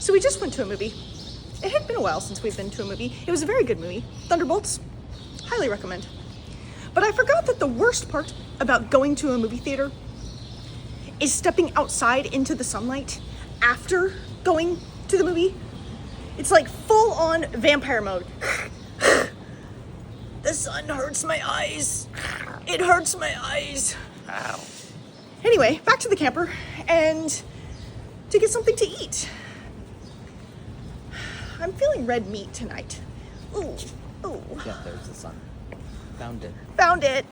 So we just went to a movie. It had been a while since we've been to a movie. It was a very good movie. Thunderbolts. Highly recommend. But I forgot that the worst part about going to a movie theater is stepping outside into the sunlight after going to the movie. It's like full on vampire mode. The sun hurts my eyes. It hurts my eyes. Ow. Anyway, back to the camper and to get something to eat. I'm feeling red meat tonight. Ooh, ooh. Yeah, there's the sun. Found it. Found it.